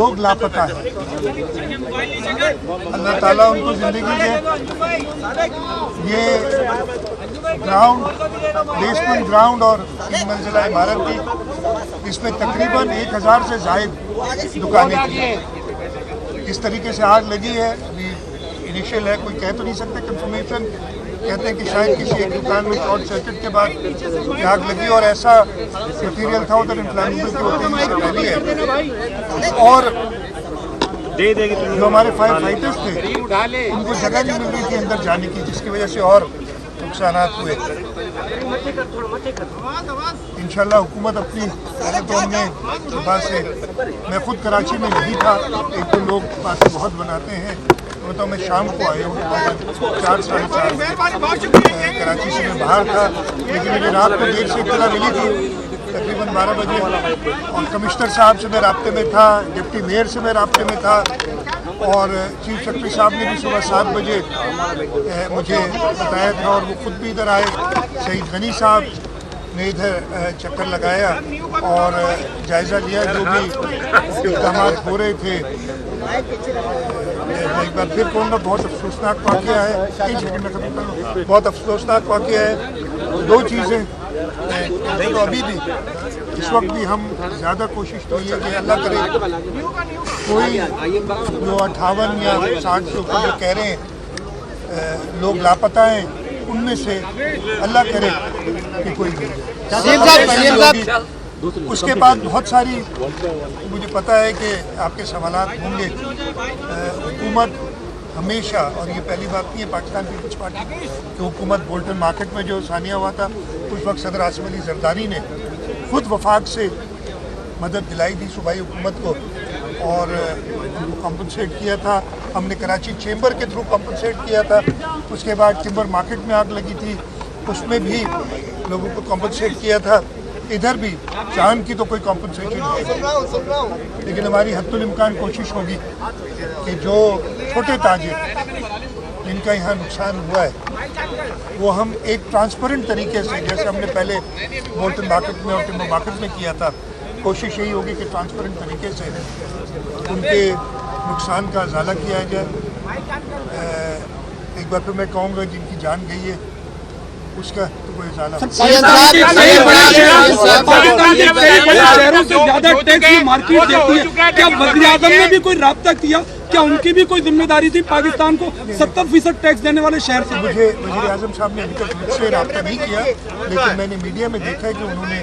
लोग लापता है। अल्लाह ताला उनको जिंदगी दे। ये ग्राउंड, बेसमेंट ग्राउंड और 3 मंजिला इमारत थी। इसमें तकरीबन 1000 से ज़ायद दुकानें थी। इस तरीके से आग लगी है, अभी इनिशियल है, कोई कह तो नहीं सकते कंफर्मेशन। कहते हैं कि शायद किसी एक दुकान में शॉर्ट सर्किट के बाद आग लगी और ऐसा मटीरियल था उधर इन्फ्लेमेबल की होती है पहली है। और जो हमारे फायर फाइटर्स थे उनको जगह नहीं मिल रही थी अंदर जाने की, जिसकी वजह से और नुकसान हुए। इंशाल्लाह हुकूमत अपनी तो हमने सुबह से, मैं खुद कराची में नहीं था, एक तो लोग बातें बहुत बनाते हैं, तो मैं शाम को आया हूँ 4 साढ़े 4 कराची से मैं बाहर था, लेकिन मुझे रात को देर से इत्तला मिली थी तकरीबन 12 बजे। और कमिश्नर साहब से मैं राब्ते में था, डिप्टी मेयर से मैं राब्ते में था, और चीफ सेक्रेटरी साहब ने भी सुबह 7 बजे मुझे बताया था, और वो खुद भी इधर आए। शहीद गनी साहब ने इधर चक्कर लगाया और जायज़ा लिया जो भी इक़दाम हो रहे थे। एक बार फिर कहूँगा, बहुत अफसोसनाक वाक़या है, बहुत अफसोसनाक वाक़या है। 2 चीज़ें तो अभी भी इस वक्त भी हम ज़्यादा कोशिश तो ये कि अल्लाह करे कोई जो 58 या 60 के ऊपर जो कह रहे हैं लोग लापता हैं, उनमें से अल्लाह करे कि कोई मिल जाए। उसके बाद बहुत सारी, मुझे पता है कि आपके सवालात होंगे। हुकूमत हमेशा, और ये पहली बात नहीं है पाकिस्तान पीपल्स पार्टी की हुकूमत, बोल्टन मार्केट में जो सानिया हुआ था उस वक्त सदर आसिम अली जरदारी ने खुद वफाक से मदद दिलाई थी सूबाई हुकूमत को और उनको कॉम्पनसेट किया था। हमने कराची चेंबर के थ्रू कॉम्पनसेट किया था। उसके बाद टिम्बर मार्केट में आग लगी थी, उसमें भी लोगों को कॉम्पनसेट किया था। इधर भी चांद की तो कोई कॉम्पनसेशन नहीं, लेकिन हमारी हद्दुल इम्कान कोशिश होगी कि जो छोटे ताजिर जिनका यहाँ नुकसान हुआ है वो हम एक ट्रांसपेरेंट तरीके से, जैसे हमने पहले बोल्टन मार्केट में और टिम्बर मार्केट में किया था, कोशिश यही होगी कि ट्रांसपेरेंट तरीके से उनके नुकसान का अजाला किया जाए। एक बार फिर मैं कहूँगा, जिनकी जान गई है उसका तो कोई ज़्यादा मार्केट देती है। क्या वज़ीर-ए-आज़म ने भी कोई राब्ता किया? क्या उनकी भी कोई जिम्मेदारी थी पाकिस्तान को 70% टैक्स देने वाले शहर से? मुझे वज़ीर-ए-आज़म साहब ने अभी तक मुझसे राब्ता नहीं किया, लेकिन मैंने मीडिया में देखा है कि उन्होंने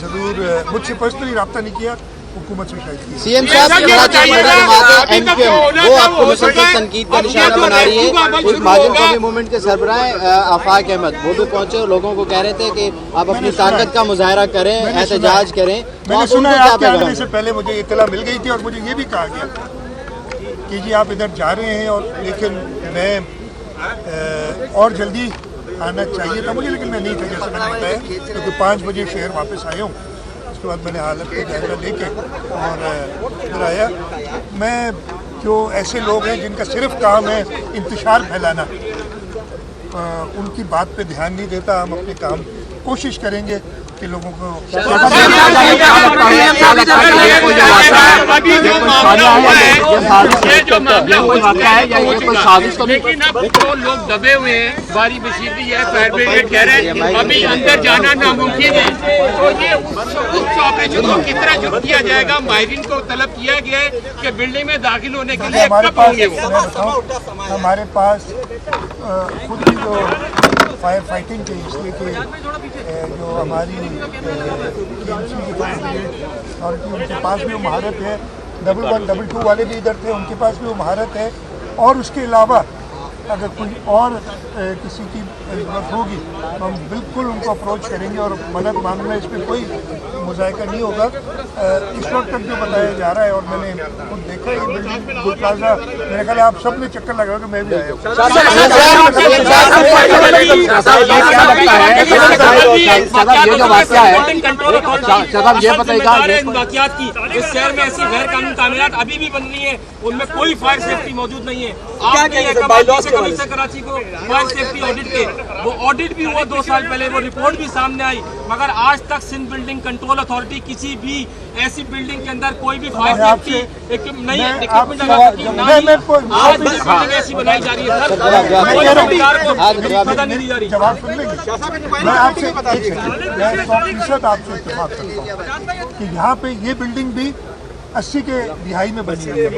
ज़रूर मुझसे पर्सनली राब्ता नहीं किया, हुकूमत से शायद किया। सीएम साहब, कराची में बड़ी जमात है एमक्यूएम, वो आपको मुसलसल तनकीद का निशाना बना रही है। महाजन कौमी मूवमेंट के सरबराह आफाक अहमद वो भी पहुंचे और लोगों को कह रहे थे कि आप अपनी ताकत का मुजाहरा करें, एहतजाज करें। मैंने सुना है आपके आने से पहले मुझे इत्तला मिल गई थी और मुझे ये भी कहा गया कि जी आप इधर जा रहे हैं, और लेकिन मैं और जल्दी आना चाहिए था मुझे, लेकिन मैं नहीं था, जैसे मैंने बताया, क्योंकि 5 बजे शहर वापस आया हूँ। उसके बाद मैंने हालत का जायजा लेके और इधर आया। मैं, जो ऐसे लोग हैं जिनका सिर्फ काम है इंतशार फैलाना, उनकी बात पे ध्यान नहीं देता। हम अपने काम कोशिश करेंगे कि लोगों को लेकिन अब तो लोग दबे हुए हैं। बारी बशीती है, फायर ब्रिगेड कह रहे हैं अभी अंदर जाना नामुमकिन है। तो ये उस ऑपरेशन को किस तरह शुरू किया जाएगा? माहिरीन को तलब किया गया है कि बिल्डिंग में दाखिल होने के लिए कब होंगे वो? हमारे पास खुद की जो फायर फाइटिंग की, इसलिए कि जो हमारी अथॉरिटी, उनके पास भी वो महारत है। 112, 2 वाले भी इधर थे, उनके पास भी वो महारत है। और उसके अलावा अगर कोई और किसी की ज़रूरत होगी तो हम बिल्कुल उनको अप्रोच करेंगे और मदद मांगना, इसमें कोई मुज़ायका नहीं होगा। इस वक्त तक जो बताया जा रहा है, और मैंने खुद देखा ये बिल्डिंग गुल प्लाजा, मेरे ख्याल आप सब ने चक्कर लगा तो मैं भी आया हूँ। ये जो वाक़या है, ये बताइएगा इस शहर में ऐसी गैर कानूनी तामीरात अभी भी बन रही है, उनमें कोई फायर सेफ्टी मौजूद नहीं है। कमिश्नर कराची को फायर सेफ्टी ऑडिट के, वो ऑडिट भी हुआ 2 साल पहले, वो रिपोर्ट भी सामने आई, मगर आज तक Sindh building control control authority किसी भी ऐसी बिल्डिंग के अंदर कोई भी फायर मैं सेफ्टी नहीं मैं इक्विपमेंट आपसे- लगा सकती, ना मैं- ही मैं कोई- आज भी बिल्डिंग ऐसी बनाई जा रही है सर, कोई सरकार को पता नहीं दी जा रही। जवाब सुन लेंगे। मैं आपसे एक सेकंड, मैं 100% आपसे इत्तेफाक करता हूँ कि यहाँ पे ये बिल्डिंग भी 80 के दिहाई में बनी हुई है।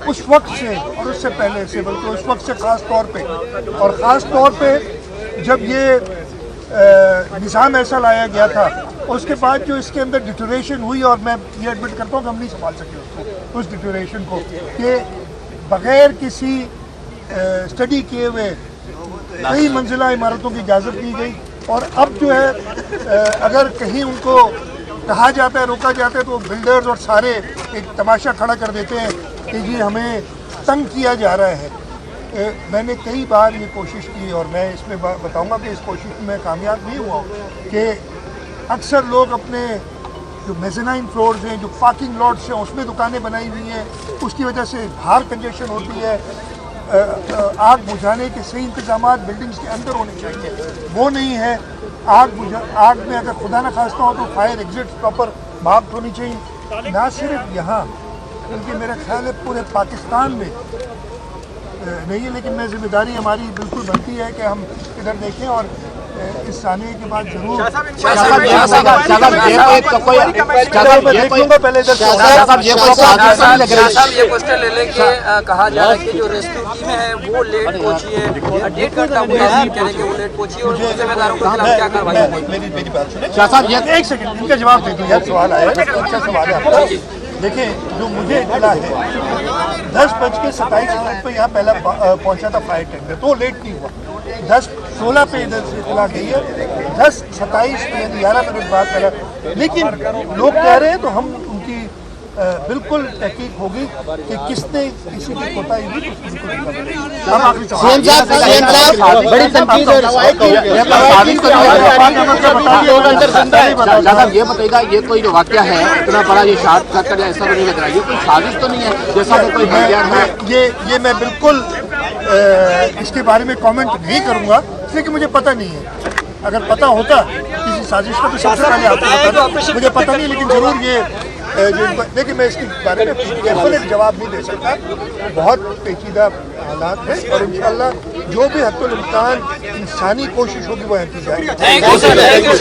उस वक्त से और उससे पहले से, बल्कि उस वक्त से ख़ास तौर पे, और ख़ास तौर पे जब ये निज़ाम ऐसा लाया गया था, उसके बाद जो इसके अंदर डिटोरेशन हुई, और मैं ये एडमिट करता हूँ कि हम नहीं संभाल सके उसको, उस डिटोरेशन को, कि बग़ैर किसी स्टडी किए हुए कई मंजिला इमारतों की इजाज़त दी गई। और अब जो है अगर कहीं उनको कहा जाता है, रोका जाता है, तो बिल्डर्स और सारे एक तमाशा खड़ा कर देते हैं कि जी हमें तंग किया जा रहा है। मैंने कई बार ये कोशिश की, और मैं इसमें बताऊंगा कि इस कोशिश में मैं कामयाब नहीं हुआ कि अक्सर लोग अपने जो मेज़नाइन फ्लोर्स हैं, जो पार्किंग लॉट्स हैं, उसमें दुकानें बनाई हुई हैं, उसकी वजह से बाहर कंजेशन होती है। आग बुझाने के सही इंतजामात बिल्डिंग्स के अंदर होने चाहिए, वो नहीं है। आग में अगर खुदा न खास्ता हो तो फायर एग्जिट प्रॉपर मार्क्ड होनी चाहिए, ना सिर्फ यहाँ बल्कि मेरा ख्याल है पूरे पाकिस्तान में नहीं है। लेकिन मैं जिम्मेदारी हमारी बिल्कुल बनती है कि हम इधर देखें, और इस आने के बाद जरूर पहले ये क्वेश्चन ले लेके कहा जा रहा है कि जो रेस्क्यू टीम है वो लेट पहुंची है, डेट का टाइम कह रहे कि वो लेट पहुंची है, और जिम्मेदारों के खिलाफ क्या कार्रवाई होगी? मेरी बात सुने, एक सेकंड इनका जवाब दे दो यार, सवाल आया है, अच्छा सवाल है आपका। देखिए, जो मुझे इतला है 10:27 पे यहाँ पहला पहुंचा था फायर टेंडर, तो लेट नहीं हुआ। 10:16 पे इधर से इतला गई है, 10:27 पे 11 मिनट बाद पहला। लेकिन लोग कह रहे हैं तो हम उनकी बिल्कुल तहकीक होगी कि किसने किसी की कोताही हुई, उसकी बिल्कुल हम आखिरी सवाल बड़ी तनकीद साहब, ये बताइएगा, ये कोई जो वाक़या है इतना बड़ा, ये शार्ट सर्किट ऐसा तो नहीं लग रहा, ये कोई साजिश तो नहीं है जैसा कि कोई ये मैं बिल्कुल इसके बारे में कमेंट नहीं करूंगा, इसलिए कि मुझे पता नहीं है। अगर पता होता किसी साजिश का तो सबसे पहले आपको बताता, मुझे पता नहीं। लेकिन जरूर ये देखिए, मैं इसके बारे में डेफिनेट जवाब नहीं दे सकता, बहुत पेचीदा हालात हैं, और इंशाल्लाह जो भी हद्दुल इम्कान इंसानी कोशिश होगी वो की जाएगी।